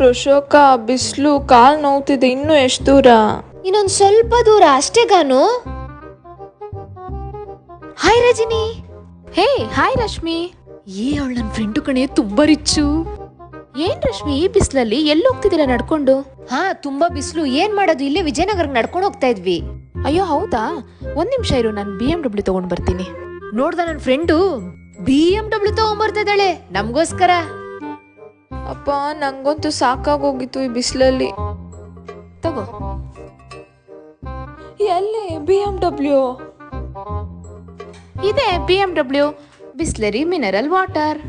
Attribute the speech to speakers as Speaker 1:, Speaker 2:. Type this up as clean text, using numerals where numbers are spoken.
Speaker 1: ಪ್ರಶೋಕ, ಬಿಸಿಲು, ಕಾಲ್ ನೋವ್ತಿದೆ. ಇನ್ನು ಎಷ್ಟು ದೂರ?
Speaker 2: ಇನ್ನೊಂದ್ ಸ್ವಲ್ಪ ದೂರ ಅಷ್ಟೇ ಗಾನು. Hi Rajani.
Speaker 3: Hey hi Rashmi.
Speaker 2: ಅವಳು ನನ್ನ ಫ್ರೆಂಡು ಕಣೆ, ತುಂಬಾ ರಿಚ್ಚು.
Speaker 3: ಏನ್ ರಶ್ಮಿ ಈ ಬಿಸಿಲಲ್ಲಿ ಎಲ್ಲಿ ಹೋಗ್ತಿದ್ದೀರಾ ನಡ್ಕೊಂಡು?
Speaker 2: ತುಂಬಾ ಬಿಸಿಲು, ಏನ್ ಮಾಡೋದು, ಇಲ್ಲೇ ವಿಜಯನಗರಕ್ಕೆ ನಡ್ಕೊಂಡು ಹೋಗ್ತಾ ಇದ್ವಿ.
Speaker 3: ಅಯ್ಯೋ ಹೌದಾ, ಒಂದ್ ನಿಮಿಷ ಇರು, ನಾನು BMW ತಗೊಂಡ್ ಬರ್ತೀನಿ.
Speaker 2: ನೋಡ್ದ ನನ್ನ ಫ್ರೆಂಡು BMW ತಗೊಂಡ್ಬರ್ತಾ ಇದ್ದಾಳೆ ನಮ್ಗೋಸ್ಕರ.
Speaker 1: ಅಪ್ಪ ನಂಗಂತೂ ಸಾಕಾಗೋಗಿತ್ತು ಈ ಬಿಸಿಲಲ್ಲಿ.
Speaker 3: ತಗೋ.
Speaker 1: ಎಲ್ಲಿ BMW?
Speaker 3: ಇದೆ BMW ಬಿಸ್ಲರಿ ಮಿನರಲ್ ವಾಟರ್.